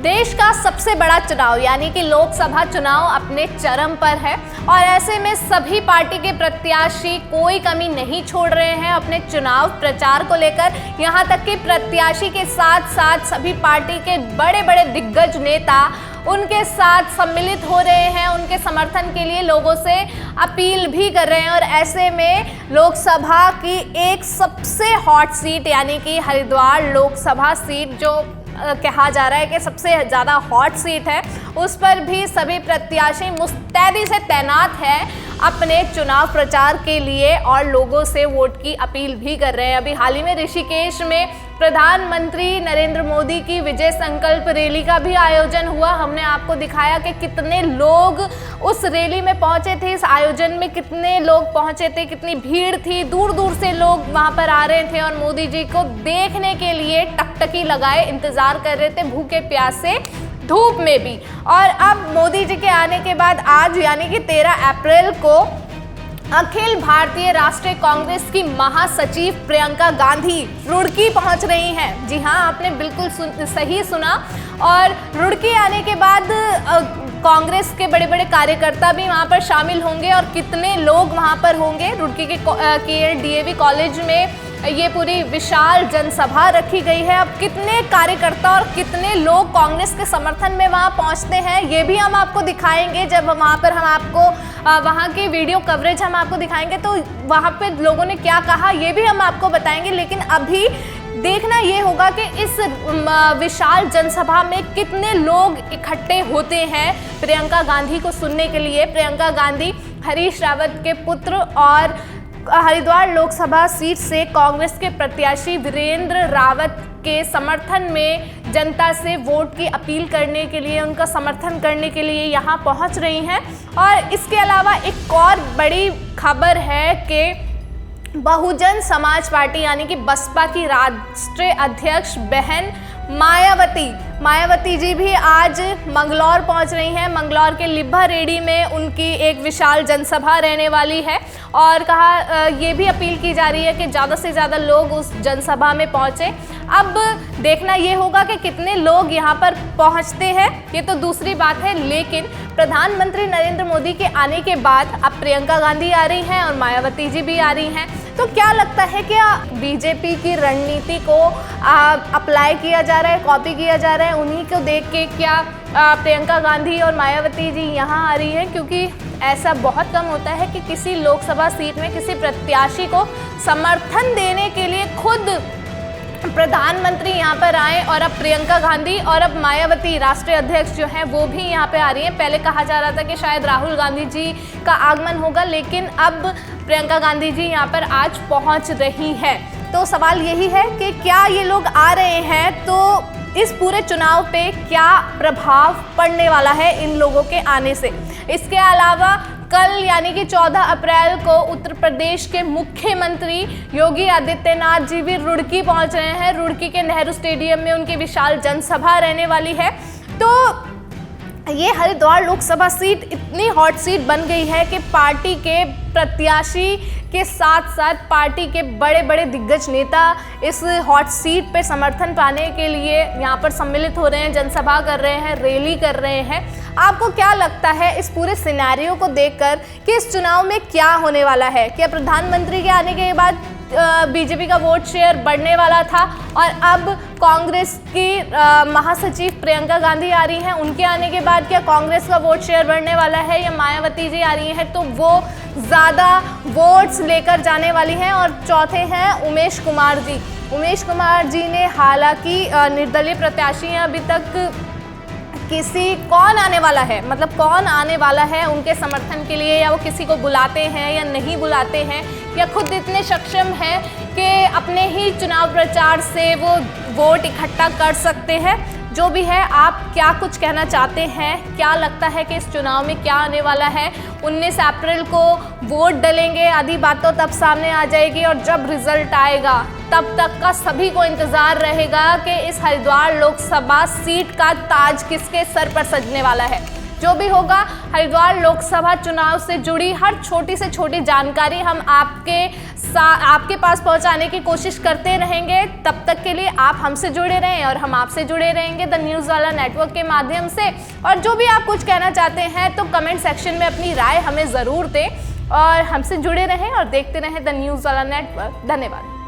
देश का सबसे बड़ा चुनाव यानी कि लोकसभा चुनाव अपने चरम पर है और ऐसे में सभी पार्टी के प्रत्याशी कोई कमी नहीं छोड़ रहे हैं अपने चुनाव प्रचार को लेकर। यहां तक कि प्रत्याशी के साथ साथ सभी पार्टी के बड़े बड़े दिग्गज नेता उनके साथ सम्मिलित हो रहे हैं, उनके समर्थन के लिए लोगों से अपील भी कर रहे हैं। और ऐसे में लोकसभा की एक सबसे हॉट सीट यानी कि हरिद्वार लोकसभा सीट जो कहा जा रहा है कि सबसे ज़्यादा हॉट सीट है, उस पर भी सभी प्रत्याशी मुस्तैदी से तैनात हैं अपने चुनाव प्रचार के लिए और लोगों से वोट की अपील भी कर रहे हैं। अभी हाल ही में ऋषिकेश में प्रधानमंत्री नरेंद्र मोदी की विजय संकल्प रैली का भी आयोजन हुआ। हमने आपको दिखाया कि कितने लोग उस रैली में पहुंचे थे, इस आयोजन में कितने लोग पहुंचे थे, कितनी भीड़ थी, दूर दूर से लोग वहां पर आ रहे थे और मोदी जी को देखने के लिए टकटकी लगाए इंतजार कर रहे थे, भूखे प्यासे धूप में भी। और अब मोदी जी के आने के बाद आज यानी कि 13 अप्रैल को अखिल भारतीय राष्ट्रीय कांग्रेस की महासचिव प्रियंका गांधी रुड़की पहुंच रही हैं। जी हां, आपने बिल्कुल सही सुना। और रुड़की आने के बाद कांग्रेस के बड़े बड़े कार्यकर्ता भी वहां पर शामिल होंगे और कितने लोग वहां पर होंगे। रुड़की के डीएवी कॉलेज में ये पूरी विशाल जनसभा रखी गई है। अब कितने कार्यकर्ता और कितने लोग कांग्रेस के समर्थन में वहां पहुंचते हैं ये भी हम आपको दिखाएंगे। जब वहां पर हम आपको वहां की वीडियो कवरेज हम आपको दिखाएंगे तो वहां पे लोगों ने क्या कहा ये भी हम आपको बताएंगे। लेकिन अभी देखना ये होगा कि इस विशाल जनसभा में कितने लोग इकट्ठे होते हैं प्रियंका गांधी को सुनने के लिए। प्रियंका गांधी हरीश रावत के पुत्र और हरिद्वार लोकसभा सीट से कांग्रेस के प्रत्याशी वीरेंद्र रावत के समर्थन में जनता से वोट की अपील करने के लिए, उनका समर्थन करने के लिए यहाँ पहुँच रही हैं। और इसके अलावा एक और बड़ी खबर है कि बहुजन समाज पार्टी यानी कि बसपा की राष्ट्रीय अध्यक्ष बहन मायावती जी भी आज मंगलौर पहुंच रही हैं। मंगलौर के लिब्भा रेड्डी में उनकी एक विशाल जनसभा रहने वाली है और कहा ये भी अपील की जा रही है कि ज़्यादा से ज़्यादा लोग उस जनसभा में पहुंचे। अब देखना ये होगा कि कितने लोग यहाँ पर पहुँचते हैं, ये तो दूसरी बात है। लेकिन प्रधानमंत्री नरेंद्र मोदी के आने के बाद अब प्रियंका गांधी आ रही हैं और मायावती जी भी आ रही हैं। तो क्या लगता है कि बीजेपी की रणनीति को अप्लाई किया जा रहा है, कॉपी किया जा रहा है, उन्हीं को देख के क्या प्रियंका गांधी और मायावती जी यहाँ आ रही हैं? क्योंकि ऐसा बहुत कम होता है कि किसी लोकसभा सीट में किसी प्रत्याशी को समर्थन देने के लिए खुद प्रधानमंत्री यहाँ पर आए और अब प्रियंका गांधी और अब मायावती राष्ट्रीय अध्यक्ष जो हैं वो भी यहाँ पे आ रही हैं। पहले कहा जा रहा था कि शायद राहुल गांधी जी का आगमन होगा, लेकिन अब प्रियंका गांधी जी यहाँ पर आज पहुँच रही हैं। तो सवाल यही है कि क्या ये लोग आ रहे हैं तो इस पूरे चुनाव पे क्या प्रभाव पड़ने वाला है इन लोगों के आने से। इसके अलावा कल यानी कि 14 अप्रैल को उत्तर प्रदेश के मुख्यमंत्री योगी आदित्यनाथ जी भी रुड़की पहुंच रहे हैं। रुड़की के नेहरू स्टेडियम में उनकी विशाल जनसभा रहने वाली है। तो ये हरिद्वार लोकसभा सीट इतनी हॉट सीट बन गई है कि पार्टी के प्रत्याशी के साथ साथ पार्टी के बड़े बड़े दिग्गज नेता इस हॉट सीट पे समर्थन पाने के लिए यहाँ पर सम्मिलित हो रहे हैं, जनसभा कर रहे हैं, रैली कर रहे हैं। आपको क्या लगता है इस पूरे सिनेरियो को देखकर कि इस चुनाव में क्या होने वाला है? क्या प्रधानमंत्री के आने के बाद बीजेपी का वोट शेयर बढ़ने वाला था और अब कांग्रेस की महासचिव प्रियंका गांधी आ रही हैं, उनके आने के बाद क्या कांग्रेस का वोट शेयर बढ़ने वाला है या मायावती जी आ रही हैं तो वो ज़्यादा वोट्स लेकर जाने वाली हैं? और चौथे हैं उमेश कुमार जी। उमेश कुमार जी ने हालांकि निर्दलीय प्रत्याशी हैं अभी तक, कौन आने वाला है, मतलब कौन आने वाला है उनके समर्थन के लिए, या वो किसी को बुलाते हैं या नहीं बुलाते हैं, या खुद इतने सक्षम हैं कि अपने ही चुनाव प्रचार से वो वोट इकट्ठा कर सकते हैं। जो भी है, आप क्या कुछ कहना चाहते हैं? क्या लगता है कि इस चुनाव में क्या आने वाला है? 19 अप्रैल को वोट डलेंगे, आधी बात तो तब सामने आ जाएगी और जब रिजल्ट आएगा तब तक का सभी को इंतज़ार रहेगा कि इस हरिद्वार लोकसभा सीट का ताज किसके सर पर सजने वाला है। जो भी होगा हरिद्वार लोकसभा चुनाव से जुड़ी हर छोटी से छोटी जानकारी हम आपके पास पहुंचाने की कोशिश करते रहेंगे। तब तक के लिए आप हमसे जुड़े रहें और हम आपसे जुड़े रहेंगे द न्यूज़ वाला नेटवर्क के माध्यम से। और जो भी आप कुछ कहना चाहते हैं तो कमेंट सेक्शन में अपनी राय हमें ज़रूर दें और हमसे जुड़े रहें और देखते रहें द न्यूज़ वाला नेटवर्क। धन्यवाद।